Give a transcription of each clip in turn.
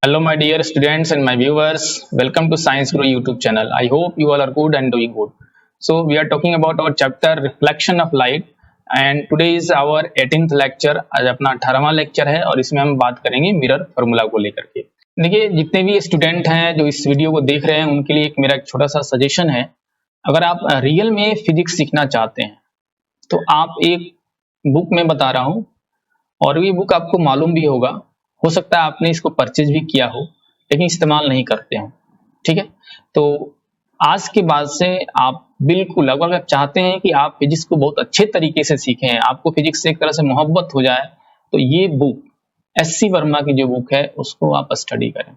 Hello, my dear students and my viewers. Welcome to Science Grow YouTube channel. I hope you all are good and doing good. So, we are talking about our chapter Reflection of Light, and today is our 18th lecture. आज अपना 18वां lecture है और इसमें हम बात करेंगे mirror formula को लेकर के। देखिए, जितने भी स्टूडेंट हैं जो इस वीडियो को देख रहे हैं उनके लिए एक मेरा एक छोटा सा सजेशन है। अगर आप रियल में फिजिक्स सीखना चाहते हैं तो आप एक बुक में बता रहा हूँ, और ये बुक आपको मालूम भी होगा, हो सकता है आपने इसको परचेज भी किया हो लेकिन इस्तेमाल नहीं करते हो। ठीक है, तो आज के बाद से आप बिल्कुल, अगर आप चाहते हैं कि आप फिजिक्स को बहुत अच्छे तरीके से सीखें, आपको फिजिक्स से एक तरह से मोहब्बत हो जाए, तो ये बुक एससी वर्मा की जो बुक है उसको आप स्टडी करें।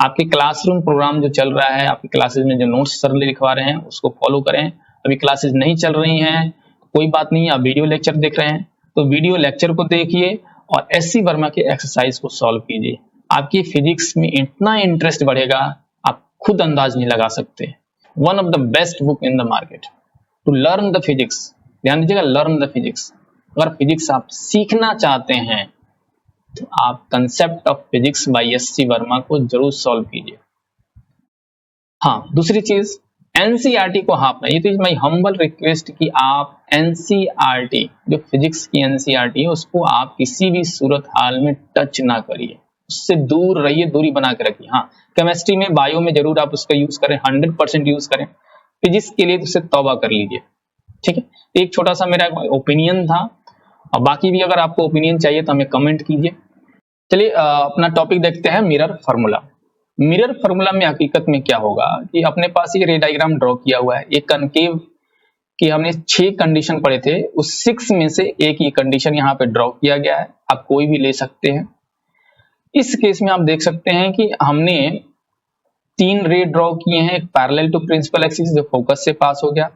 आपके क्लासरूम प्रोग्राम जो चल रहा है, आपके क्लासेज में जो नोट्स सर लिखवा रहे हैं उसको फॉलो करें। अभी क्लासेज नहीं चल रही हैं, कोई बात नहीं, आप वीडियो लेक्चर देख रहे हैं तो वीडियो लेक्चर को देखिए और एससी वर्मा के एक्सरसाइज को सॉल्व कीजिए। आपकी फिजिक्स में इतना इंटरेस्ट बढ़ेगा आप खुद अंदाज नहीं लगा सकते। One of the best book in the market to learn the physics. ध्यान दीजिएगा, लर्न द फिजिक्स। अगर फिजिक्स आप सीखना चाहते हैं तो आप concept of physics by S C Verma को जरूर सॉल्व कीजिए। हाँ, दूसरी चीज, एनसीईआरटी को हाँपना। ये तो माय हम्बल रिक्वेस्ट कि आप एनसीईआरटी, जो फिजिक्स की एनसीईआरटी है, उसको आप किसी भी सूरत हाल में टच ना करिए, उससे दूर रहिए, दूरी बना के रखिए। हाँ, केमिस्ट्री में, बायो में जरूर आप उसका यूज करें, 100% यूज करें। फिजिक्स के लिए तो उससे तौबा कर लीजिए। ठीक है, एक छोटा सा मेरा ओपिनियन था, और बाकी भी अगर आपको ओपिनियन चाहिए तो हमें कमेंट कीजिए। चलिए अपना टॉपिक देखते हैं, मिरर फार्मूला। मिरर फार्मूला में हकीकत में क्या होगा कि अपने पास ये रे डायग्राम ड्रॉ किया हुआ है। एक कनकेव की हमने 6 कंडीशन पढ़े थे, उस 6 में से एक ही कंडीशन यहाँ पे ड्रॉ किया गया है। आप कोई भी ले सकते हैं। इस केस में आप देख सकते हैं कि हमने 3 रे ड्रॉ किए हैं। एक पैरेलल टू प्रिंसिपल एक्सिस जो फोकस से पास हो गया,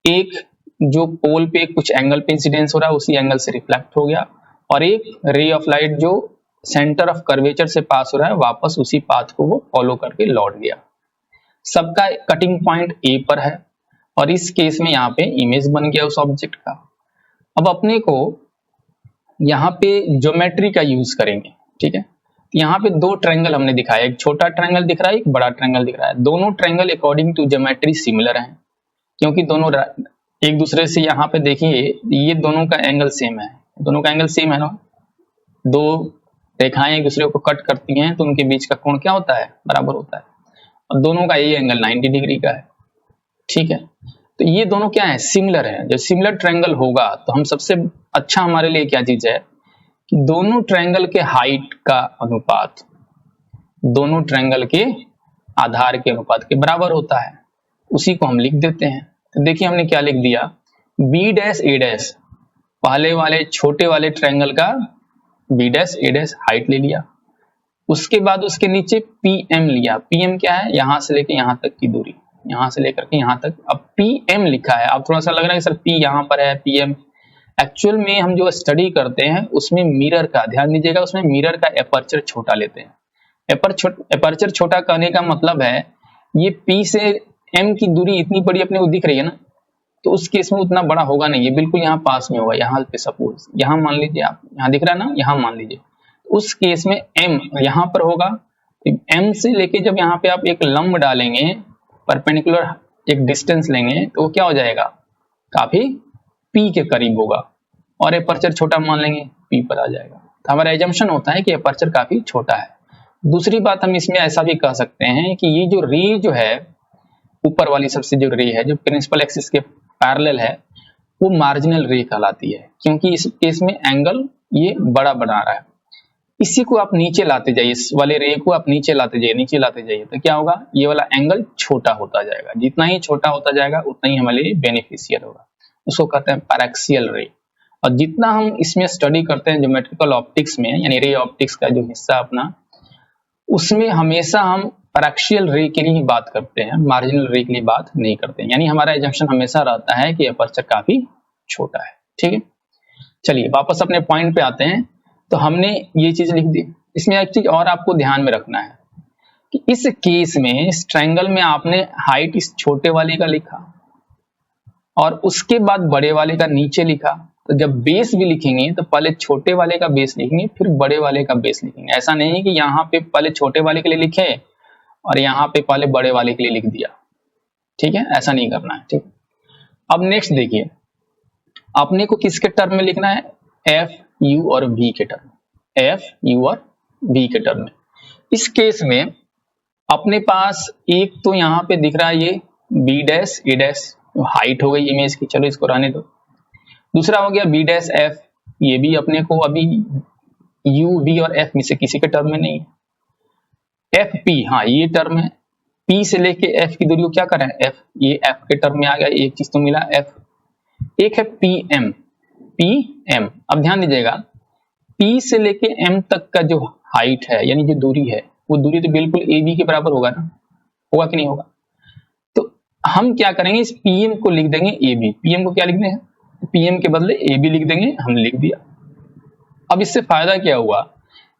एक जो पोल पे कुछ एंगल पे इंसिडेंस हो रहा है उसी एंगल से रिफ्लेक्ट हो गया, और एक रे ऑफ लाइट जो सेंटर ऑफ कर्वेचर से पास हो रहा है वापस उसी पाथ को वो फॉलो करके लौट गया। सबका कटिंग पॉइंट ए पर है, और इस केस में यहाँ पे इमेज बन गया उस ऑब्जेक्ट का। अब अपने को यहाँ पे ज्योमेट्री का यूज करेंगे। ठीक है, यहाँ पे 2 ट्रायंगल हमने दिखाया, एक छोटा ट्रायंगल दिख रहा है, एक बड़ा ट्रायंगल दिख रहा है। दोनों triangle according to geometry similar हैं, क्योंकि दोनों एक दूसरे से, यहाँ पे देखिए ये दोनों का एंगल सेम है, दोनों का एंगल सेम है ना। 2 रेखाएं एक दूसरे को कट करती हैं तो उनके बीच का कोण क्या होता है, बराबर होता है, और दोनों का ये एंगल 90 डिग्री का है। ठीक है, तो ये दोनों क्या है, सिमिलर है। जब सिमिलर ट्रायंगल होगा तो हम सबसे अच्छा हमारे लिए क्या चीज है कि दोनों ट्रायंगल के हाइट का अनुपात दोनों ट्रायंगल के आधार के अनुपात के बराबर होता है। उसी को हम लिख देते हैं। तो देखिए हमने क्या लिख दिया, बी डैश ए डैश, पहले वाले छोटे वाले ट्रायंगल का B dash A dash height ले लिया, उसके बाद उसके नीचे पीएम लिया। पीएम क्या है, यहां से लेके यहां तक की दूरी, यहां से लेकर के यहां तक। अब पीएम लिखा है, अब थोड़ा सा लग रहा है कि सर पी यहां पर है, पीएम। एक्चुअल में हम जो स्टडी करते हैं उसमें मिरर का ध्यान दीजिएगा, उसमें मिरर का एपर्चर छोटा लेते हैं। एपर्चर छोटा कहने का मतलब है ये पी से एम की दूरी इतनी बड़ी अपने को दिख रही है ना, तो उस केस में उतना बड़ा होगा नहीं, ये बिल्कुल यहाँ पास में होगा। यहाँ पे सपोज यहाँ मान लीजिए, आप यहाँ दिख रहा है ना, यहाँ मान लीजिए, उस केस में m यहाँ पर होगा। m से लेके जब यहाँ पे आप एक लंब डालेंगे, परपेंडिकुलर एक डिस्टेंस लेंगे, तो क्या हो जाएगा, काफी p के करीब होगा, और एपर्चर छोटा मान लेंगे, p पर आ जाएगा। तो हमारा एजम्पशन होता है कि एपर्चर काफी छोटा है। दूसरी बात, हम इसमें ऐसा भी कह सकते हैं कि ये जो रे जो है, ऊपर वाली सबसे जो रे है जो प्रिंसिपल एक्सिस के पैरेलल है, वो मार्जिनल रे कहलाती है, क्योंकि इस केस में एंगल ये बड़ा बना रहा है। इसी को आप नीचे लाते जाइए, इस वाले रे को आप नीचे लाते जाइए, नीचे लाते जाइए, तो क्या होगा, ये वाला एंगल छोटा होता जाएगा। जितना ही छोटा होता जाएगा उतना ही हमारे लिए बेनिफिशियल होगा, उसको कहते हैं पैरेक्सियल रे। और जितना हम इसमें स्टडी करते हैं ज्योमेट्रिकल ऑप्टिक्स में, यानी रे ऑप्टिक्स का जो हिस्सा अपना, उसमें हमेशा हम पैरेक्सियल रे के लिए बात करते हैं, मार्जिनल रे के लिए बात नहीं करते हैं। यानी हमारा एजम्पशन हमेशा रहता है कि एपर्चर काफी छोटा है। ठीक है, चलिए वापस अपने पॉइंट पे आते हैं। तो हमने ये चीज लिख दी। इसमें एक चीज और आपको ध्यान में रखना है कि इस केस में, इस ट्रायंगल में आपने हाइट इस छोटे वाले का लिखा और उसके बाद बड़े वाले का नीचे लिखा, तो जब बेस भी लिखेंगे तो पहले छोटे वाले का बेस लिखेंगे फिर बड़े वाले का बेस लिखेंगे। ऐसा नहीं है कि यहाँ पे पहले छोटे वाले के लिए लिखे और यहाँ पे पहले बड़े वाले के लिए लिख दिया, ठीक है, ऐसा नहीं करना है, ठीक। अब नेक्स्ट देखिए, अपने को किसके टर्म में लिखना है, एफ यू और वी के टर्म, एफ यू और वी के टर्म में। इस केस में अपने पास एक तो यहाँ पे दिख रहा है ये B dash A dash, height हो गई इमेज की, चलो इसको रहने दो। दूसरा हो गया बी डैश एफ, ये भी अपने को अभी यू वी और एफ में से किसी के टर्म में नहीं है। एफ पी, हाँ ये टर्म है, पी से लेके एफ की दूरी को क्या करें, एफ, ये एफ के टर्म में आ गया, एक चीज तो मिला एफ। एक है पी एम, पी एम। अब ध्यान दीजिएगा, पी से लेके एम तक का जो हाइट है यानी जो दूरी है, वो दूरी तो बिल्कुल ए बी के बराबर होगा ना, होगा कि नहीं होगा। तो हम क्या करेंगे, इस पीएम को लिख देंगे ए बी, पीएम को क्या लिख देंगे, पीएम के बदले ए बी लिख देंगे, हमने लिख दिया। अब इससे फायदा क्या हुआ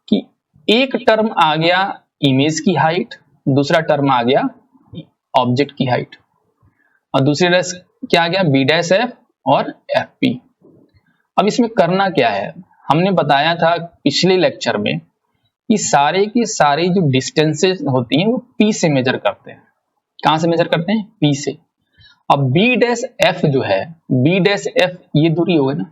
कि एक टर्म आ गया इमेज की हाइट, दूसरा टर्म आ गया ऑब्जेक्ट की हाइट, और दूसरी डैश क्या आ गया, बी डैश एफ और एफ पी। अब इसमें करना क्या है, हमने बताया था पिछले लेक्चर में कि सारे की सारी जो डिस्टेंसेस होती हैं वो पी से मेजर करते हैं। कहां से मेजर करते हैं, पी से। अब बी डैश एफ जो है, बी डैश एफ ये दूरी हो गई ना,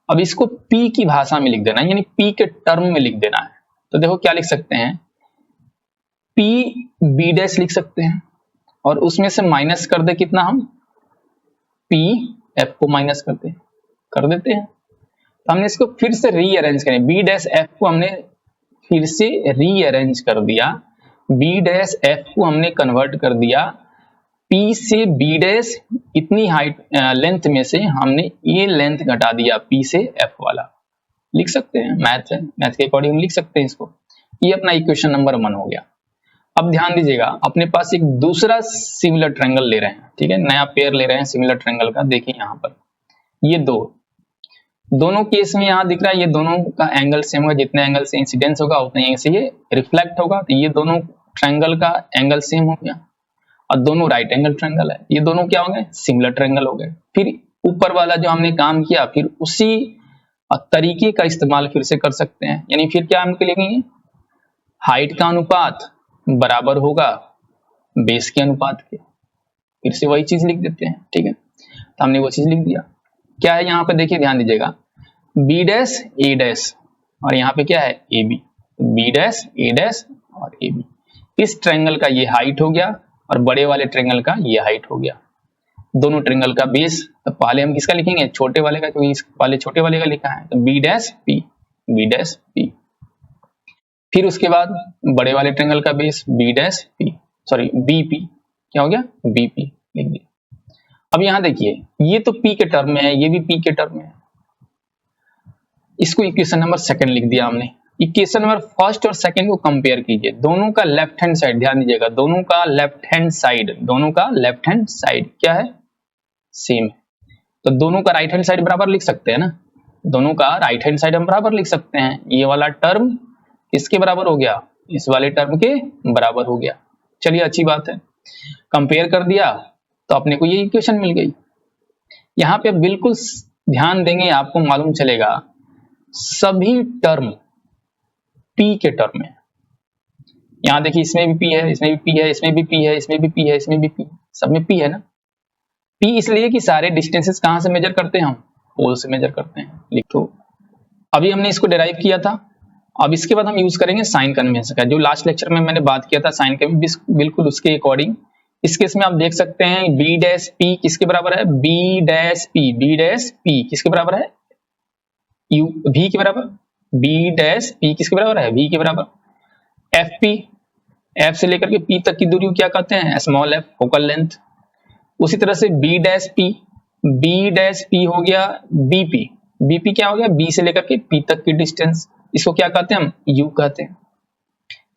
अब इसको पी की भाषा में लिख देना है, यानी पी के टर्म में लिख देना है। तो देखो क्या लिख सकते हैं, पी बी डैश लिख सकते हैं और उसमें से माइनस कर दे कितना, हम पी एफ को माइनस कर देते हैं। तो हमने इसको फिर से रीअरेंज करें, बी डैश एफ को हमने फिर से रीअरेंज कर दिया, बी डैश एफ को हमने कन्वर्ट कर दिया, पी से बी डैश इतनी हाइट लेंथ में से हमने ये लेंथ घटा दिया पी से एफ वाला, लिख सकते हैं, मैथ है, मैथ के अकॉर्डिंग लिख सकते हैं इसको। ये अपना इक्वेशन नंबर 1 हो गया। अब ध्यान दीजिएगा, अपने पास एक दूसरा सिमिलर ट्रायंगल ले रहे हैं, ठीक है, नया पेयर ले रहे हैं सिमिलर ट्रायंगल का। देखिए यहाँ पर ये दोनों केस में यहाँ दिख रहा है, ये दोनों का एंगल सेम होगा, जितने एंगल से इंसिडेंस होगा उतने एंगल से ये रिफ्लेक्ट होगा। तो ये दोनों ट्रायंगल का एंगल सेम हो गया और दोनों राइट एंगल ट्रायंगल है, ये दोनों क्या हो गए, सिमिलर ट्रायंगल हो गए। फिर ऊपर वाला जो हमने काम किया फिर उसी तरीके का इस्तेमाल फिर से कर सकते हैं, यानी फिर क्या हम लिखेंगे, हाइट का अनुपात बराबर होगा बेस के अनुपात के, फिर से वही चीज लिख देते हैं, ठीक है। तो हमने वो चीज लिख दिया। क्या है यहाँ पे देखिए, ध्यान दीजिएगा, बी डैश ए डैश और यहाँ पे क्या है A B, B dash A dash और ए बी। इस ट्रायंगल का ये हाइट हो गया और बड़े वाले ट्रायंगल का ये हाइट हो गया, दोनों ट्रायंगल का बेस। तो पहले हम किसका लिखेंगे, छोटे वाले का, क्योंकि पहले छोटे वाले का लिखा है, तो B dash P, B dash P. फिर उसके बाद बड़े वाले ट्रायंगल का base B dash P, sorry B P, क्या हो गया बी पी लिख दिया। अब यहां देखिए, ये तो पी के टर्म में है, ये भी पी के टर्म में है, इसको इक्वेशन नंबर 2 लिख दिया हमने। इक्वेशन नंबर 1 और 2 को कंपेयर कीजिए, दोनों का लेफ्ट हैंड साइड, ध्यान दीजिएगा, दोनों का लेफ्ट हैंड साइड क्या है, सेम है। तो दोनों का राइट हैंड साइड बराबर लिख सकते हैं ना, दोनों का राइट हैंड साइड हम बराबर लिख सकते हैं। ये वाला टर्म किसके बराबर हो गया, इस वाले टर्म के बराबर हो गया। चलिए अच्छी बात है, कंपेयर कर दिया तो अपने को ये इक्वेशन मिल गई। यहाँ पे बिल्कुल ध्यान देंगे, आपको मालूम चलेगा सभी टर्म पी के टर्म है। यहाँ देखिए, इसमें भी पी है, इसमें भी पी है, इसमें भी पी है, इसमें भी पी है, इसमें भी पी, सब में पी है ना। पी इसलिए कि सारे डिस्टेंसेस कहां से मेजर करते हैं, हम पोल से मेजर करते हैं। लिखो, अभी हमने इसको डिराइव किया था, अब इसके बाद हम यूज करेंगे साइन कन्वेंशन का, जो लास्ट लेक्चर में मैंने बात किया था साइन कन्वेंशन, बिल्कुल उसके अकॉर्डिंग। इस केस में आप देख सकते हैं बी डैश पी किसके बराबर है, बी डैश पी किसके बराबर है, यू वी के बराबर, बी डैश पी किसके बराबर है, वी के बराबर। एफ पी, एफ से लेकर के पी तक की दूरी को क्या कहते हैं, स्मॉल एफ, फोकल लेंथ। उसी तरह से बी डैश पी हो गया बीपी, बीपी क्या हो गया, बी से लेकर के पी तक की डिस्टेंस, इसको क्या कहते हैं हम, यू कहते हैं।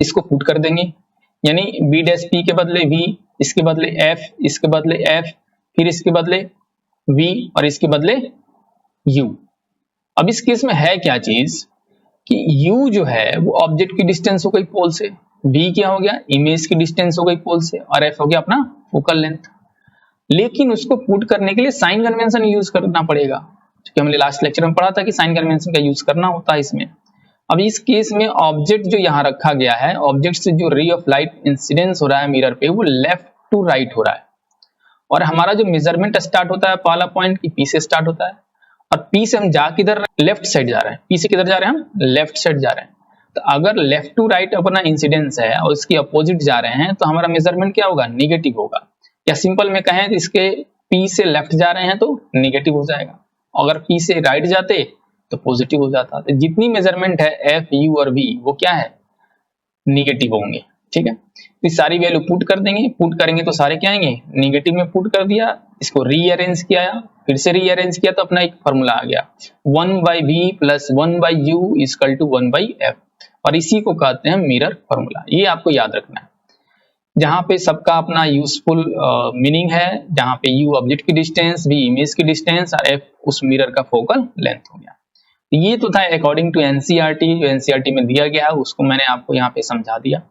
इसको पुट कर देंगे, यानी बी डैश पी के बदले वी, इसके बदले एफ, इसके बदले एफ, फिर इसके बदले वी और इसके बदले यू। अब इस केस में है क्या चीज कि यू जो है वो ऑब्जेक्ट की डिस्टेंस हो गई पोल से, वी क्या हो गया, इमेज की डिस्टेंस हो गई पोल से, और एफ हो गया अपना फोकल लेंथ। लेकिन उसको पुट करने के लिए साइन कन्वेंशन यूज करना पड़ेगा। क्योंकि हमने लास्ट लेक्चर में पढ़ा था कि साइन कन्वेंशन का यूज करना होता है इसमें। अब इस केस में ऑब्जेक्ट जो यहाँ रखा गया है, ऑब्जेक्ट से जो रे ऑफ लाइट इंसिडेंस हो रहा है मिरर पे, वो लेफ्ट टू राइट हो रहा है, और हमारा जो मेजरमेंट स्टार्ट होता है पहला पॉइंट की पी से स्टार्ट होता है, और पी से हम जा किधर, लेफ्ट साइड जा रहे हैं। पी से किधर जा रहे हैं, हम लेफ्ट साइड जा रहे हैं। तो अगर लेफ्ट टू राइट अपना इंसिडेंस है और इसके अपोजिट जा रहे हैं तो हमारा मेजरमेंट क्या होगा, निगेटिव होगा। या सिंपल में कहें तो इसके पी से लेफ्ट जा रहे हैं तो निगेटिव हो जाएगा, अगर पी से राइट जाते तो पॉजिटिव हो जाता। तो जितनी मेजरमेंट है एफ, यू और वी, वो क्या है, निगेटिव होंगे। ठीक है, तो सारी वैल्यू पुट कर देंगे, पुट करेंगे तो सारे क्या आएंगे, निगेटिव में पुट कर दिया, इसको रीअरेंज किया, फिर से रीअरेंज किया तो अपना एक फॉर्मूला आ गया 1/v plus 1/u equal to 1/f, और इसी को कहते हैं मिरर फॉर्मूला। ये आपको याद रखना है, जहां पे सबका अपना यूजफुल मीनिंग है, जहां पे u ऑब्जेक्ट की डिस्टेंस, v इमेज की डिस्टेंस और f उस मिरर का फोकल लेंथ हो गया। ये तो था अकॉर्डिंग टू एनसीईआरटी, जो एनसीईआरटी में दिया गया है उसको मैंने आपको यहाँ पे समझा दिया।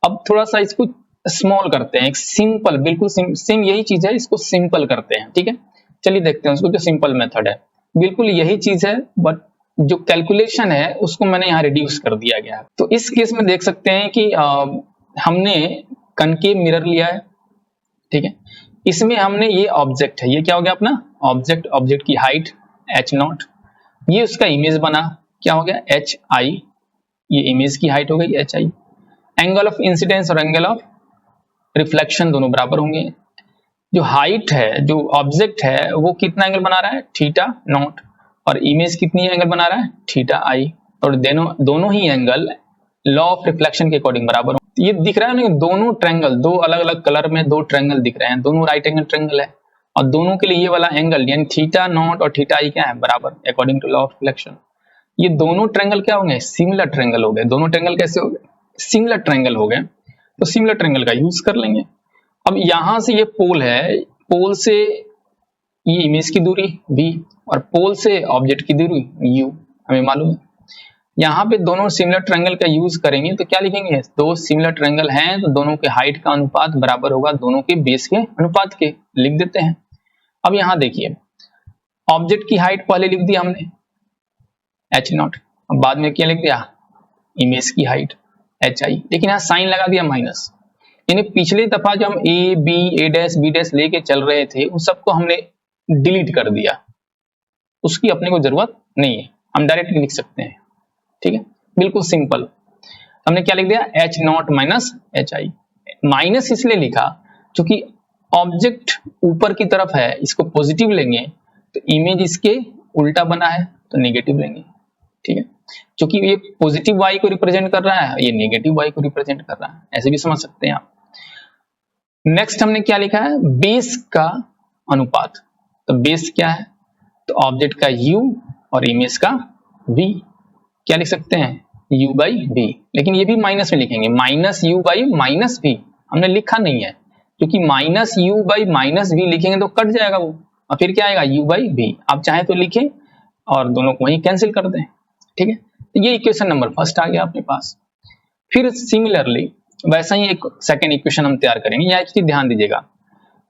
अब थोड़ा सा इसको स्मॉल करते हैं, एक सिंपल, बिल्कुल सेम यही चीज है, इसको सिंपल करते हैं। ठीक है, चलिए देखते हैं उसको, जो सिंपल मेथड है बिल्कुल यही चीज है, बट जो कैलकुलेशन है उसको मैंने यहाँ रिड्यूस कर दिया गया है। तो इस केस में देख सकते हैं कि हमने कनकेव मिरर लिया है। ठीक है, इसमें हमने ये ऑब्जेक्ट है, ये क्या हो गया अपना ऑब्जेक्ट, ऑब्जेक्ट की हाइट h0, ये उसका इमेज बना, क्या हो गया hi, ये इमेज की हाइट हो गई hi। एंगल ऑफ इंसिडेंस और एंगल ऑफ रिफ्लेक्शन दोनों बराबर होंगे। जो हाइट है, जो ऑब्जेक्ट है, वो कितना एंगल बना रहा है, θ0, और इमेज कितनी एंगल बना रहा है, θi, और दोनों ही एंगल लॉ ऑफ रिफ्लेक्शन के अकॉर्डिंग बराबर होंगे। ये दिख रहा है ना, दोनों ट्रायंगल, दो अलग अलग कलर में दो ट्रायंगल दिख रहे हैं, दोनों राइट एंगल ट्रायंगल है, और दोनों के लिए ये वाला एंगल यानी θ0 और θi क्या है, बराबर, according to law of reflection. ये दोनों ट्रायंगल क्या होंगे, सिमिलर ट्रायंगल हो गए। दोनों ट्रायंगल कैसे हो गए, सिमिलर ट्रायंगल हो गए, तो सिमिलर ट्रायंगल का यूज कर लेंगे। अब यहां से ये पोल है, पोल से ये इमेज की दूरी v और पोल से ऑब्जेक्ट की दूरी u हमें मालूम है। यहाँ पे दोनों सिमिलर ट्रायंगल का यूज करेंगे तो क्या लिखेंगे, दो सिमिलर ट्रायंगल हैं तो दोनों के हाइट का अनुपात बराबर होगा दोनों के बेस के अनुपात के, लिख देते हैं। अब यहाँ देखिए, ऑब्जेक्ट की हाइट पहले लिख दिया हमने h0, अब बाद में क्या लिख दिया, इमेज की हाइट hi, लेकिन यहाँ साइन लगा दिया माइनस, यानी पिछली दफा जो हम a b a dash b dash लेके चल रहे थे उन सबको हमने डिलीट कर दिया, उसकी अपने को जरूरत नहीं है, हम डायरेक्ट लिख सकते हैं। ठीक है, बिल्कुल सिंपल। हमने क्या लिख दिया, h0 माइनस hi, माइनस इसलिए लिखा क्योंकि ऑब्जेक्ट ऊपर की तरफ है, इसको पॉजिटिव लेंगे तो इमेज इसके उल्टा बना है तो नेगेटिव लेंगे। ठीक है, क्योंकि ये पॉजिटिव y को रिप्रेजेंट कर रहा है, ये नेगेटिव y को रिप्रेजेंट कर रहा है, ऐसे भी समझ सकते हैं आप। नेक्स्ट हमने क्या लिखा है, बेस का अनुपात, तो बेस क्या है, तो ऑब्जेक्ट का u और इमेज का v, क्या लिख सकते हैं, u बाई v, लेकिन ये भी माइनस में लिखेंगे, minus u by minus v हमने लिखा नहीं है, क्योंकि minus u by minus v लिखेंगे तो कट जाएगा वो, और फिर क्या आएगा, u बाई v। आप चाहे तो लिखें और दोनों को वहीं कैंसिल कर दें। ठीक है, तो ये इक्वेशन नंबर फर्स्ट आ गया अपने पास। फिर सिमिलरली वैसा ही एक सेकंड इक्वेशन हम तैयार करेंगे। यहाँ एक चीज ध्यान दीजिएगा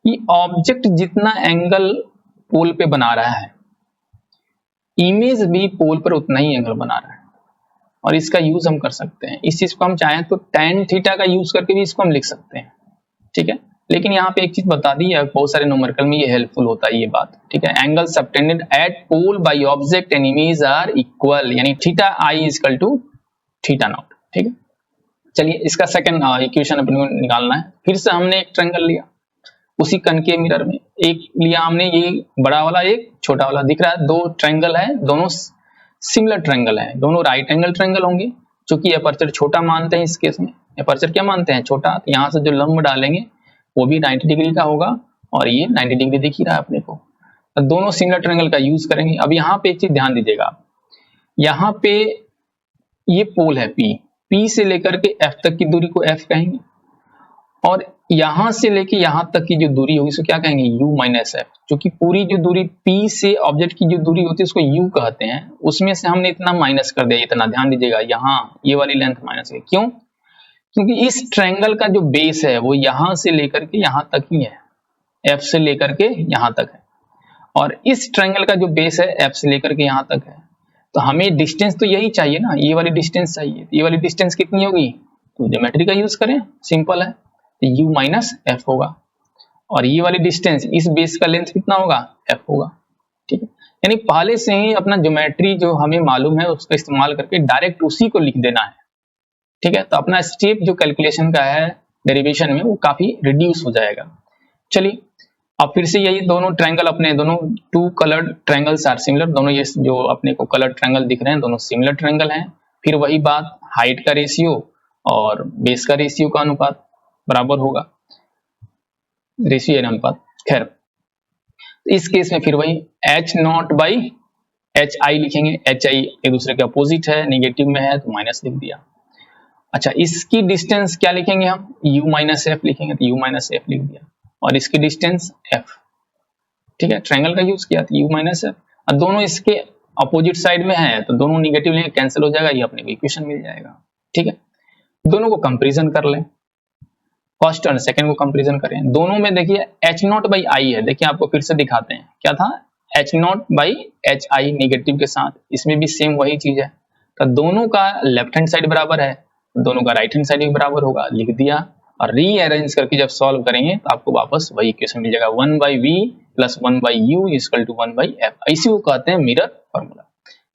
कि ऑब्जेक्ट जितना एंगल पोल पे बना रहा है, इमेज भी पोल पर उतना ही एंगल बना रहा है, और इसका यूज हम कर सकते हैं। इस चीज को हम चाहें तो tan थीटा का यूज करके भी इसको हम लिख सकते हैं। ठीक है, लेकिन यहाँ पे एक चीज बता दी है, बहुत सारे न्यूमेरिकल में ये हेल्पफुल होता है ये बात। ठीक है, angle subtended at pole by object and image are equal, यानी थीटा आई इक्वल टू θ0। ठीक है, चलिए इसका सेकंड इक्वेशन अपने को निकालना है। फिर से हमने एक ट्रायंगल लिया, उसी कनकेव मिरर में एक लिया हमने, ये बड़ा वाला एक छोटा वाला दिख रहा है, दो ट्रायंगल है, दोनों सिमिलर ट्रायंगल है, दोनों राइट एंगल ट्रायंगल होंगे। चूंकि अपर्चर छोटा मानते हैं इस केस में, अपर्चर क्या मानते हैं, छोटा, तो यहाँ से जो लंब डालेंगे वो भी 90 डिग्री का होगा, और ये 90 डिग्री दिख ही रहा है अपने को, तो दोनों सिमिलर ट्रायंगल का यूज करेंगे। अब यहाँ पे एक चीज ध्यान दीजिएगा, यहाँ पे ये पोल है P से लेकर के F तक की दूरी को F कहेंगे, और यहां से लेके यहां तक की जो दूरी होगी उसको क्या कहेंगे, U माइनस F। क्योंकि पूरी जो दूरी P से ऑब्जेक्ट की जो दूरी होती है उसको U कहते हैं, उसमें से हमने इतना माइनस कर दिया, इतना, ध्यान दीजिएगा, यहाँ ये वाली लेंथ माइनस है। क्यों, क्योंकि इस ट्रायंगल का जो बेस है वो यहां से लेकर के यहां तक ही है, F से लेकर के यहां तक है, और इस ट्रायंगल का जो बेस है एफ से लेकर के यहाँ तक है, तो हमें डिस्टेंस तो यही चाहिए ना, ये वाली डिस्टेंस चाहिए। ये वाली डिस्टेंस कितनी होगी, तो ज्योमेट्री का यूज करें, सिंपल है, तो u माइनस एफ होगा। और ये वाली डिस्टेंस इस बेस का लेंथ कितना होगा, एफ होगा। ठीक है, यानी पहले से ही अपना ज्योमेट्री जो हमें मालूम है उसका इस्तेमाल करके डायरेक्ट उसी को लिख देना है। ठीक है, तो अपना स्टेप जो कैलकुलेशन का है डेरिवेशन में वो काफी रिड्यूस हो जाएगा। चलिए अब फिर से यही दोनों ट्रायंगल, अपने दोनों two coloured triangles are similar, दोनों ये जो अपने को कलर्ड ट्रायंगल दिख रहे हैं दोनों सिमिलर ट्रायंगल हैं। फिर वही बात, हाइट का रेशियो और बेस का रेशियो का अनुपात बराबर होगा, रेशियो एन अनुपात। खैर इस केस में फिर वही H not by H I लिखेंगे, एच आई एक दूसरे के अपोजिट है, निगेटिव में है तो माइनस लिख दिया। अच्छा, इसकी डिस्टेंस क्या लिखेंगे हम, u माइनस एफ लिखेंगे, तो u माइनस एफ लिख दिया, और इसकी डिस्टेंस f। ठीक है, ट्रायंगल का यूज किया तो u माइनस एफ, और दोनों इसके अपोजिट साइड में है तो दोनों निगेटिव लेंगे, कैंसिल हो जाएगा, ये अपने को इक्वेशन मिल जाएगा। ठीक है, दोनों को कंपेरिजन कर लें, फर्स्ट और सेकंड को कंपेरिजन करें। दोनों में देखिए एच नॉट बाई आई है, देखिए आपको फिर से दिखाते हैं, क्या था, H not by H I negative के साथ, इसमें भी सेम वही चीज है। तो दोनों का लेफ्ट हैंड साइड बराबर है, दोनों का राइट हैंड साइड भी बराबर होगा, लिख दिया। और रीअरेंज करके जब सॉल्व करेंगे तो आपको वापस वही इक्वेशन मिल जाएगा, 1 by V plus 1 by U equal to 1 by F. इसी को कहते हैं मिरर फॉर्मूला,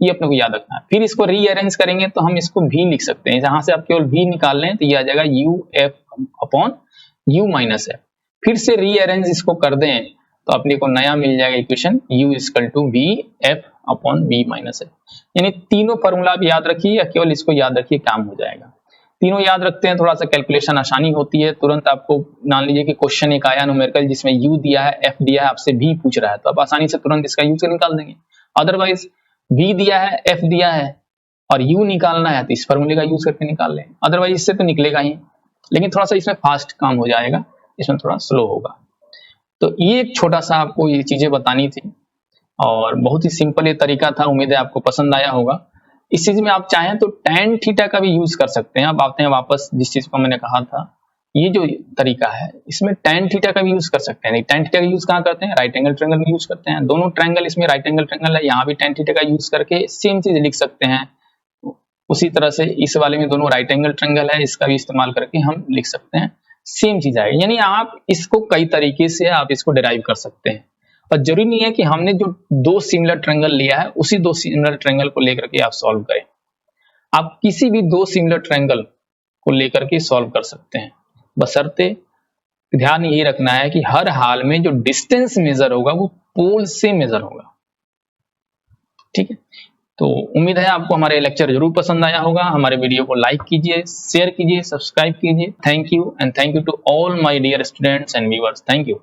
ये अपने को याद रखना है। फिर इसको रीअरेंज करेंगे तो हम इसको भी लिख सकते हैं, जहां से आप केवल भी निकाल लें तो ये आ जाएगा U F upon you minus F. फिर से रीअरेंज इसको कर दें तो अपने को नया मिल जाएगा equation u equal to V F upon V minus F. यानी तीनों फॉर्मूला आप याद रखिए या केवल इसको याद रखिए, काम हो जाएगा। तीनों याद रखते हैं थोड़ा सा कैलकुलेशन आसानी होती है। तुरंत आपको मान लीजिए कि क्वेश्चन एक आया न्यूमेरिकल जिसमें u दिया है, f दिया है, आपसे v पूछ रहा है, तो आप आसानी से तुरंत इसका u से निकाल देंगे। अदरवाइज v दिया है, f दिया है और u निकालना है तो इस फॉर्मूले का यूज करके निकाल लें, अदरवाइज इससे तो निकलेगा ही, लेकिन थोड़ा सा इसमें फास्ट काम हो जाएगा, इसमें थोड़ा स्लो होगा। तो ये एक छोटा सा आपको ये चीजें बतानी थी और बहुत ही सिंपल ये तरीका था, उम्मीद है आपको पसंद आया होगा। इस चीज में आप चाहें तो tan थीटा का भी यूज कर सकते हैं। अब आते हैं वापस जिस चीज को मैंने कहा था, ये जो तरीका है इसमें tan थीटा का भी यूज कर सकते हैं। tan थीटा का यूज कहाँ करते हैं, राइट एंगल ट्रायंगल में यूज करते हैं। दोनों ट्रायंगल इसमें राइट एंगल ट्रायंगल है, यहाँ भी tan थीटा का यूज करके सेम चीज लिख सकते हैं। उसी तरह से इस वाले में दोनों राइट एंगल ट्रायंगल है, इसका भी इस्तेमाल करके हम लिख सकते हैं, सेम चीज आएगी। यानी आप इसको कई तरीके से आप इसको डिराइव कर सकते हैं, और जरूरी नहीं है कि हमने जो दो सिमिलर ट्रायंगल लिया है उसी दो सिमिलर ट्रायंगल को लेकर के आप सॉल्व करें। आप किसी भी दो सिमिलर ट्रायंगल को लेकर के सॉल्व कर सकते हैं, बशर्ते ध्यान यही रखना है कि हर हाल में जो डिस्टेंस मेजर होगा वो पोल से मेजर होगा। ठीक है, तो उम्मीद है आपको हमारे लेक्चर जरूर पसंद आया होगा। हमारे वीडियो को लाइक कीजिए, शेयर कीजिए, सब्सक्राइब कीजिए। Thank you and thank you to all my dear students and viewers. Thank you.